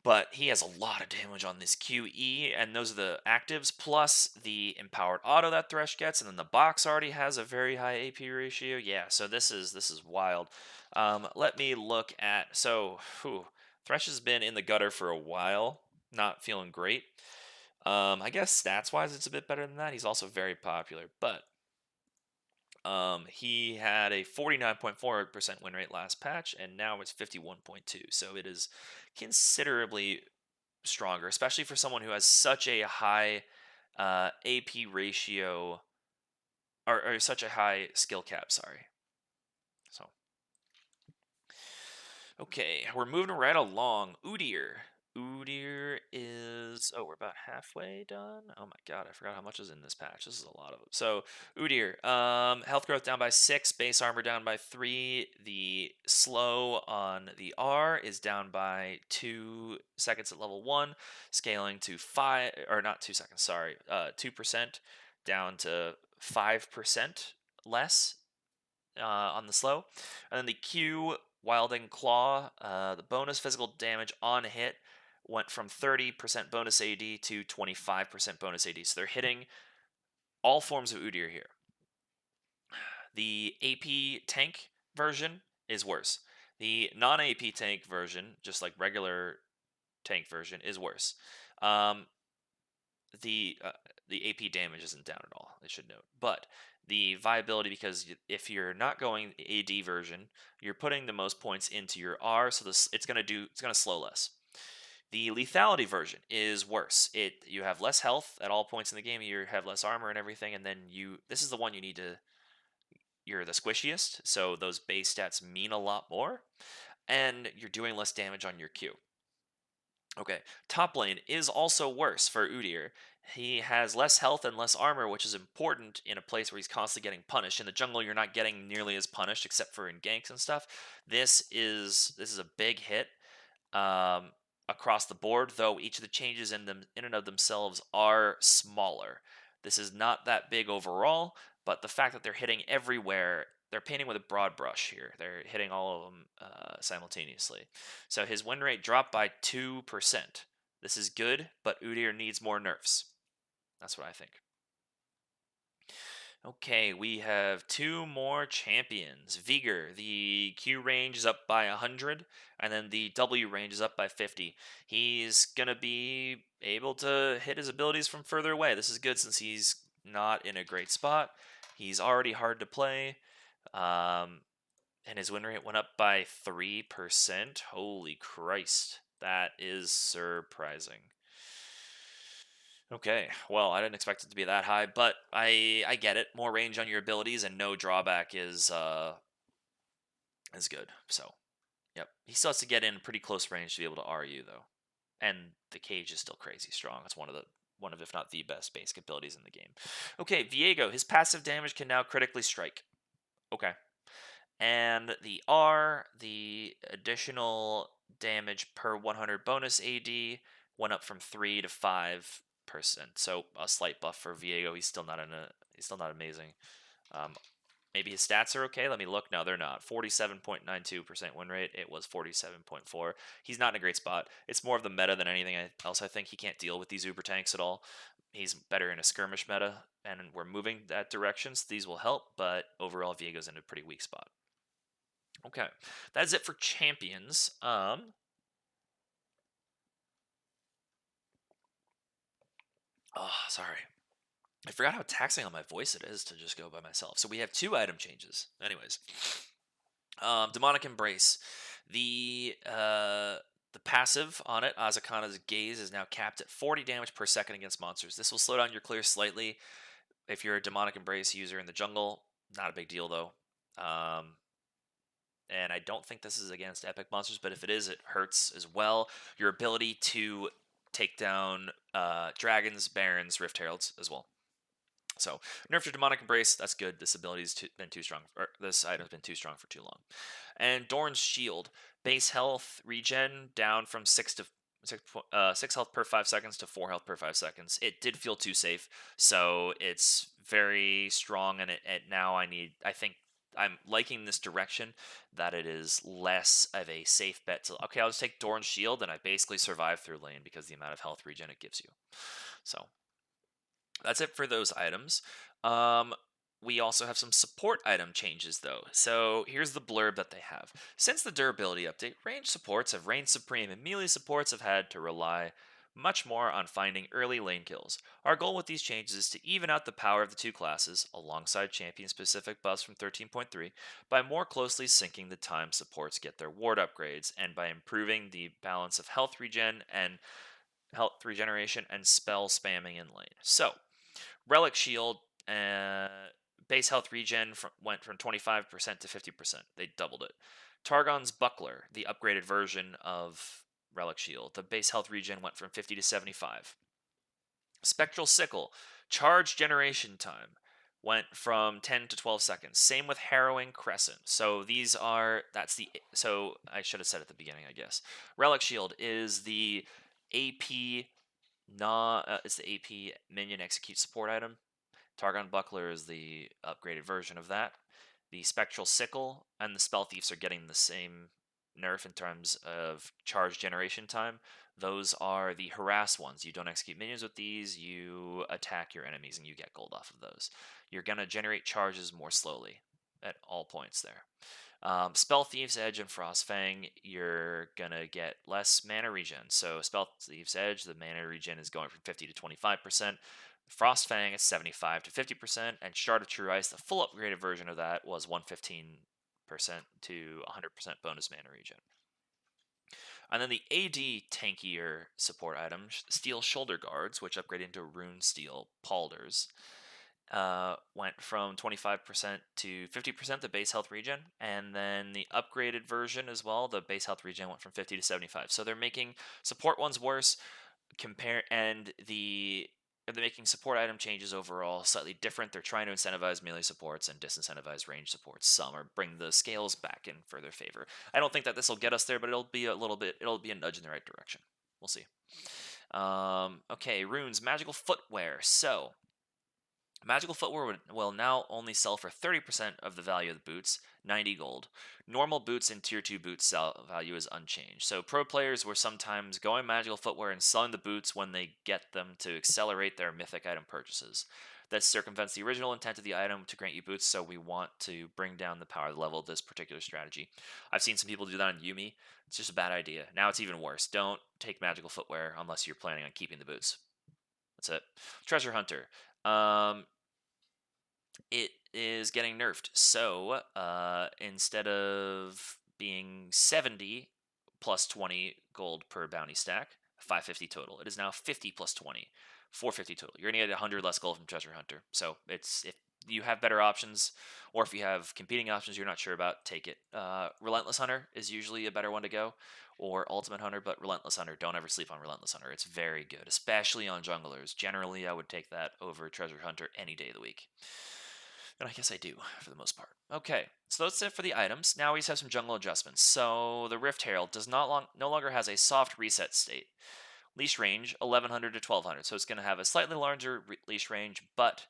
But he has a lot of damage on this QE, and those are the actives plus the empowered auto that Thresh gets, and then the box already has a very high AP ratio. Yeah, so this is wild. Let me look at Thresh has been in the gutter for a while, not feeling great. I guess stats wise it's a bit better than that. He's also very popular, but he had a 49.4% win rate last patch, and now it's 51.2. So it is considerably stronger, especially for someone who has such a high AP ratio, or such a high skill cap. Sorry. So, okay, we're moving right along. Udyr is, we're about halfway done. Oh my god, I forgot how much is in this patch. This is a lot of them. So Udyr, health growth down by 6, base armor down by 3. The slow on the R is down by 2 seconds at level 1, scaling to 5, or not 2 seconds, sorry, 2% down to 5% less on the slow. And then the Q, Wilding Claw, the bonus physical damage on hit went from 30% bonus AD to 25% bonus AD. So they're hitting all forms of Udyr here. The AP tank version is worse. The non-AP tank version, just like regular tank version, is worse. The AP damage isn't down at all, I should note. But the viability, because if you're not going AD version, you're putting the most points into your R, so it's gonna slow less. The lethality version is worse. You have less health at all points in the game. You have less armor and everything, and then this is the one you need to. You're the squishiest, so those base stats mean a lot more, and you're doing less damage on your Q. Okay, top lane is also worse for Udyr. He has less health and less armor, which is important in a place where he's constantly getting punished. In the jungle, you're not getting nearly as punished, except for in ganks and stuff. This is a big hit across the board, though each of the changes in and of themselves are smaller. This is not that big overall, but the fact that they're hitting everywhere, they're painting with a broad brush here. They're hitting all of them simultaneously. So his win rate dropped by 2%. This is good, but Udyr needs more nerfs. That's what I think. Okay, we have 2 more champions. Vigor, the Q range is up by 100, and then the W range is up by 50. He's going to be able to hit his abilities from further away. This is good since he's not in a great spot. He's already hard to play, and his win rate went up by 3%. Holy Christ, that is surprising. Okay, well, I didn't expect it to be that high, but I get it. More range on your abilities and no drawback is good. So, yep. He still has to get in pretty close range to be able to RU though. And the cage is still crazy strong. It's one of if not the best basic abilities in the game. Okay, Viego, his passive damage can now critically strike. Okay. And the R, the additional damage per 100 bonus AD went up from 3 to 5%. So a slight buff for Viego. He's still not amazing. Maybe his stats are okay. Let me look. No, they're not. 47.92% win rate. It was 47.4. He's not in a great spot. It's more of the meta than anything else. I think he can't deal with these Uber tanks at all. He's better in a skirmish meta, and we're moving that direction, so these will help. But overall, Viego's in a pretty weak spot. Okay, that is it for champions. Oh, sorry. I forgot how taxing on my voice it is to just go by myself. So we have 2 item changes. Anyways, Demonic Embrace. The The passive on it, Azakana's Gaze, is now capped at 40 damage per second against monsters. This will slow down your clear slightly if you're a Demonic Embrace user in the jungle. Not a big deal, though. And I don't think this is against epic monsters, but if it is, it hurts as well. Your ability to take down dragons, barons, rift heralds as well. So nerf to Demonic Embrace, that's good. This ability's been too strong, or this item's been too strong for too long. And Dorn's Shield, base health regen down from 6 health per 5 seconds to 4 health per 5 seconds. It did feel too safe, so it's very strong, and now I think I'm liking this direction, that it is less of a safe bet to, okay, I'll just take Dorn's Shield, and I basically survive through lane because the amount of health regen it gives you. So that's it for those items. We also have some support item changes, though. So here's the blurb that they have. Since the durability update, range supports have reigned supreme, and melee supports have had to rely much more on finding early lane kills. Our goal with these changes is to even out the power of the two classes, alongside champion-specific buffs from 13.3, by more closely syncing the time supports get their ward upgrades, and by improving the balance of health regeneration and spell spamming in lane. So, Relic Shield, base health regen went from 25% to 50%. They doubled it. Targon's Buckler, the upgraded version of Relic Shield, the base health regen went from 50 to 75. Spectral Sickle, charge generation time went from 10 to 12 seconds. Same with Harrowing Crescent. So I should have said at the beginning, I guess. Relic Shield is the AP it's the AP minion execute support item. Targon Buckler is the upgraded version of that. The Spectral Sickle and the Spell Thieves are getting the same nerf in terms of charge generation time. Those are the harass ones. You don't execute minions with these, you attack your enemies and you get gold off of those. You're going to generate charges more slowly at all points there. Spell Thieves Edge and Frost Fang, you're gonna get less mana regen. So Spell Thieves Edge, the mana regen is going from 50 to 25%. Frost Fang is 75 to 50%, and Shard of True Ice, the full upgraded version of that, was 115% to 100% bonus mana regen. And then the AD tankier support item, Steel Shoulder Guards, which upgrade into Rune Steel Palders, went from 25% to 50% the base health regen, and then the upgraded version as well, the base health regen went from 50 to 75. So they're making support ones worse, they're making support item changes overall slightly different. They're trying to incentivize melee supports and disincentivize range supports some, or bring the scales back in for their favor. I don't think that this will get us there, but it'll be a nudge in the right direction. We'll see. Okay, runes, magical footwear. So magical footwear will now only sell for 30% of the value of the boots, 90 gold. Normal boots and tier 2 boots value is unchanged. So pro players were sometimes going magical footwear and selling the boots when they get them to accelerate their mythic item purchases. That circumvents the original intent of the item to grant you boots, so we want to bring down the power level of this particular strategy. I've seen some people do that on Yumi. It's just a bad idea. Now it's even worse. Don't take magical footwear unless you're planning on keeping the boots. That's it. Treasure Hunter. It is getting nerfed. So instead of being 70 plus 20 gold per bounty stack, 550 total, it is now 50 plus 20, 450 total. You're going to get 100 less gold from Treasure Hunter. So if you have better options, or if you have competing options you're not sure about, take it. Relentless Hunter is usually a better one to go, or Ultimate Hunter, but Relentless Hunter, don't ever sleep on Relentless Hunter. It's very good, especially on junglers. Generally, I would take that over Treasure Hunter any day of the week. And I guess I do, for the most part. Okay, so that's it for the items. Now we just have some jungle adjustments. So the Rift Herald no longer has a soft reset state. Leash range, 1100 to 1200. So it's going to have a slightly larger leash range, but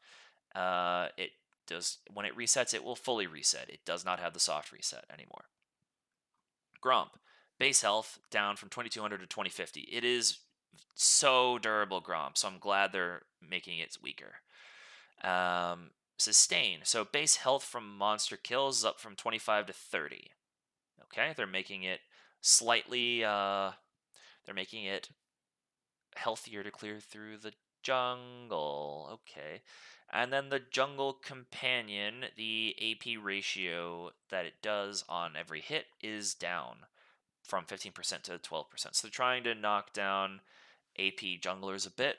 it does, when it resets, it will fully reset. It does not have the soft reset anymore. Gromp, base health down from 2200 to 2050. It is so durable, Gromp, so I'm glad they're making it weaker. Sustain, so base health from monster kills is up from 25 to 30. Okay, they're making it slightly, they're making it healthier to clear through the jungle. Okay, and then the jungle companion, the AP ratio that it does on every hit is down from 15% to 12%. So they're trying to knock down AP junglers a bit.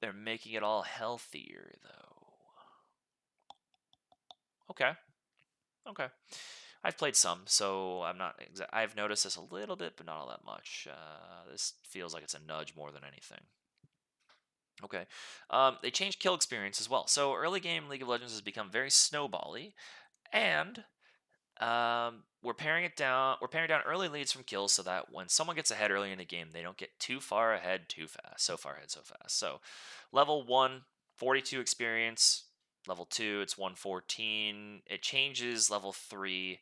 They're making it all healthier, though. Okay. Okay. I've played some, so I'm not I've noticed this a little bit, but not all that much. This feels like it's a nudge more than anything. Okay. They changed kill experience as well. So early game League of Legends has become very snowbally, and we're paring it down. We're paring down early leads from kills so that when someone gets ahead early in the game, they don't get too far ahead too fast. So far ahead so fast. So level 1, 42 experience. Level 2, it's 114. It changes level 3.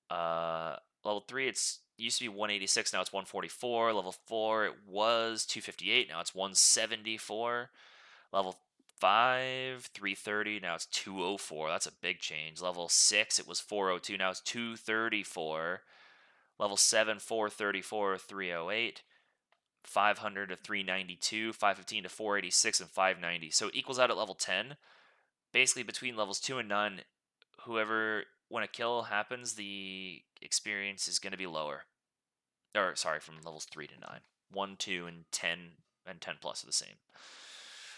Uh, Level 3, it's used to be 186. Now it's 144. Level 4, it was 258. Now it's 174. Level 5, 330. Now it's 204. That's a big change. Level 6, it was 402. Now it's 234. Level 7, 434, 308. 500 to 392. 515 to 486, and 590. So it equals out at level 10. Basically, between levels 2 and 9, when a kill happens, the experience is going to be lower. Or, sorry, from levels 3 to 9. 1, 2, and 10, and 10 plus are the same.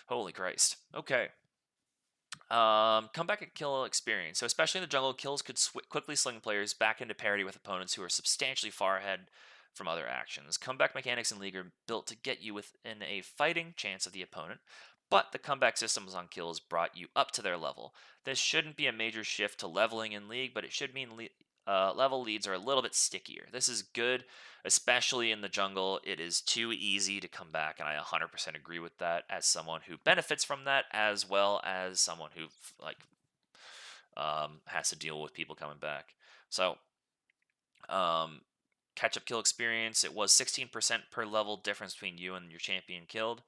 Holy Christ. Okay. Comeback and kill experience. So especially in the jungle, kills could quickly sling players back into parity with opponents who are substantially far ahead from other actions. Comeback mechanics in League are built to get you within a fighting chance of the opponent, but the comeback systems on kills brought you up to their level. This shouldn't be a major shift to leveling in League, but it should mean level leads are a little bit stickier. This is good, especially in the jungle. It is too easy to come back, and I 100% agree with that as someone who benefits from that, as well as someone who has to deal with people coming back. So, catch-up kill experience, it was 16% per level difference between you and your champion killed.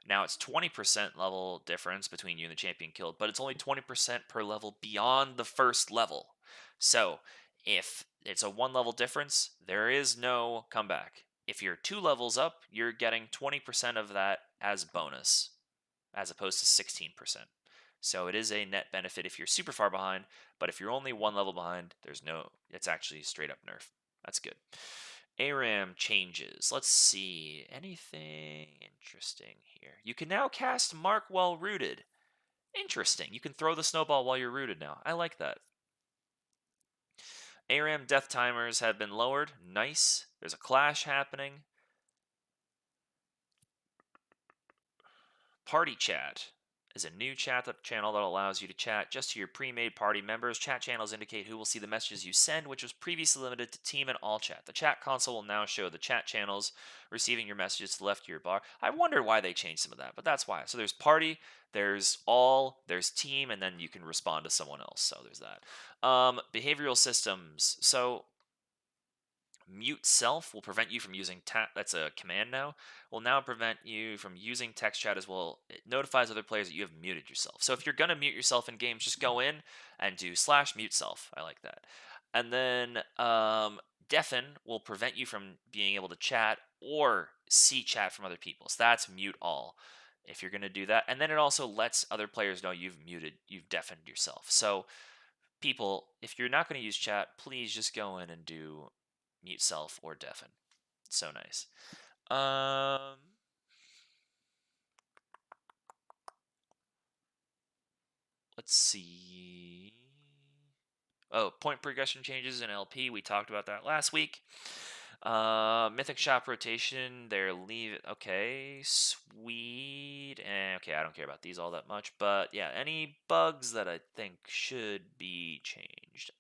Now it's 20% level difference between you and the champion killed, but it's only 20% per level beyond the first level. So if it's a 1 level difference, there is no comeback. If you're 2 levels up, you're getting 20% of that as bonus, as opposed to 16%. So it is a net benefit if you're super far behind, but if you're only 1 level behind, it's actually straight up nerf. That's good. ARAM changes. Let's see. Anything interesting here? You can now cast Mark while rooted. Interesting. You can throw the snowball while you're rooted now. I like that. ARAM death timers have been lowered. Nice. There's a clash happening. Party chat is a new chat channel that allows you to chat just to your pre-made party members. Chat channels indicate who will see the messages you send, which was previously limited to team and all chat. The chat console will now show the chat channels receiving your messages to the left of your bar. I wonder why they changed some of that, but that's why. So there's party, there's all, there's team, and then you can respond to someone else. So there's that. Behavioral systems. So mute self will prevent you from using that's a command now, will now prevent you from using text chat as well. It notifies other players that you have muted yourself. So if you're going to mute yourself in games, just go in and do /mute self. I like that. And then deafen will prevent you from being able to chat or see chat from other people. So that's mute all if you're going to do that. And then it also lets other players know you've deafened yourself. So people, if you're not going to use chat, please just go in and do mute self or deafen. So nice. Let's see. Oh, point progression changes in LP. We talked about that last week. Mythic shop rotation. They're leave. Okay, sweet. Okay, I don't care about these all that much. But yeah, any bugs that I think should be changed.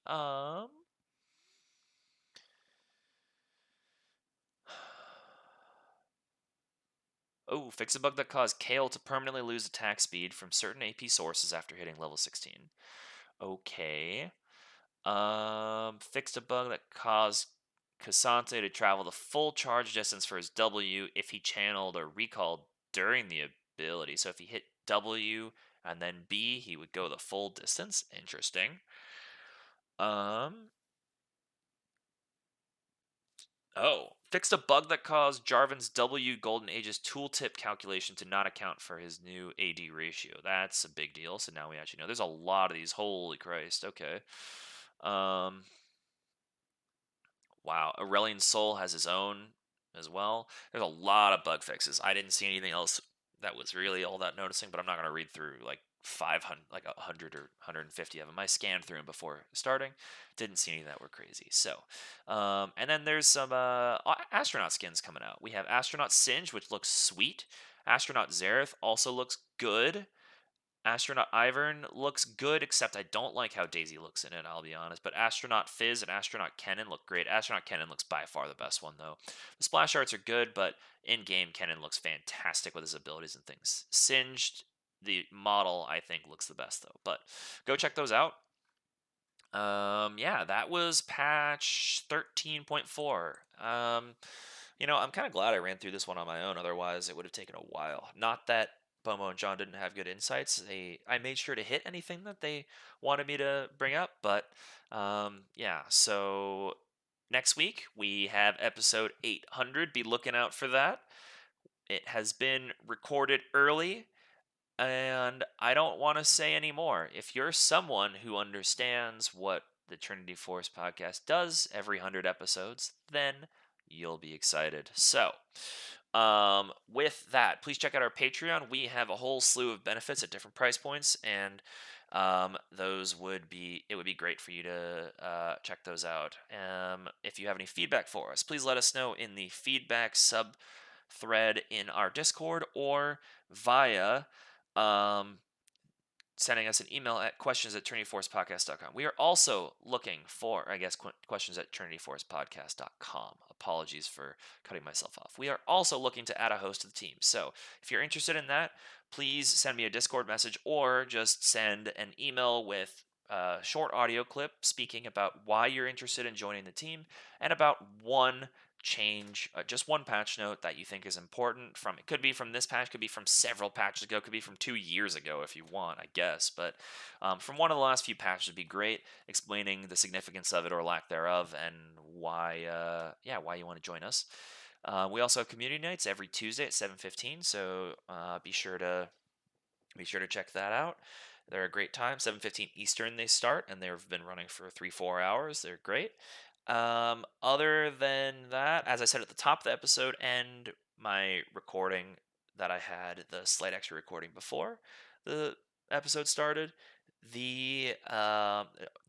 Oh, fix a bug that caused Kale to permanently lose attack speed from certain AP sources after hitting level 16. Okay. Fixed a bug that caused Casante to travel the full charge distance for his W if he channeled or recalled during the ability. So if he hit W and then B, he would go the full distance. Interesting. Oh, fixed a bug that caused Jarvan's W Golden Ages tooltip calculation to not account for his new AD ratio. That's a big deal. So now we actually know. There's a lot of these. Holy Christ. Okay. Wow. Aurelion Sol has his own as well. There's a lot of bug fixes. I didn't see anything else that was really all that noticing, but I'm not going to read through like 500, like 100 or 150 of them. I scanned through them before starting. Didn't see any that were crazy. So, and then there's some astronaut skins coming out. We have Astronaut Singe, which looks sweet. Astronaut Zareth also looks good. Astronaut Ivern looks good, except I don't like how Daisy looks in it, I'll be honest. But Astronaut Fizz and Astronaut Kennen look great. Astronaut Kennen looks by far the best one, though. The splash arts are good, but in-game Kennen looks fantastic with his abilities and things. Singed, the model, I think, looks the best, though. But go check those out. Yeah, that was patch 13.4. I'm kind of glad I ran through this one on my own. Otherwise, it would have taken a while. Not that Bomo and John didn't have good insights. I made sure to hit anything that they wanted me to bring up. But yeah, so next week we have episode 800. Be looking out for that. It has been recorded early, and I don't want to say any more. If you're someone who understands what the Trinity Force podcast does every 100 episodes, then you'll be excited. So, with that, please check out our Patreon. We have a whole slew of benefits at different price points, and it would be great for you to check those out. If you have any feedback for us, please let us know in the feedback sub thread in our Discord or via um, sending us an email at questions@trinityforcepodcast.com. We are also looking for, I guess, questions at trinityforcepodcast.com. Apologies for cutting myself off. We are also looking to add a host to the team. So if you're interested in that, please send me a Discord message or just send an email with a short audio clip speaking about why you're interested in joining the team and about one change, just one patch note that you think is important. From it could be from this patch, could be from several patches ago, could be from 2 years ago if you want, I guess. But from one of the last few patches would be great, explaining the significance of it or lack thereof, and why, why you want to join us. We also have community nights every Tuesday at 7:15, so be sure to check that out. They're a great time. 7:15 Eastern they start, and they've been running for 3-4 hours. They're great. Other than that, as I said at the top of the episode and my recording that I had, the slight extra recording before the episode started, the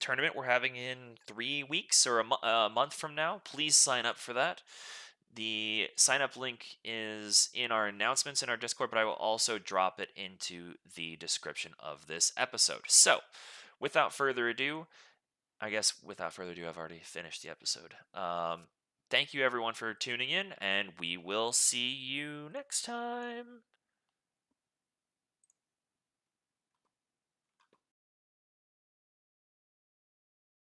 tournament we're having in 3 weeks or a month from now, please sign up for that. The sign up link is in our announcements in our Discord, but I will also drop it into the description of this episode. So, without further ado, I've already finished the episode. Thank you everyone for tuning in, and we will see you next time.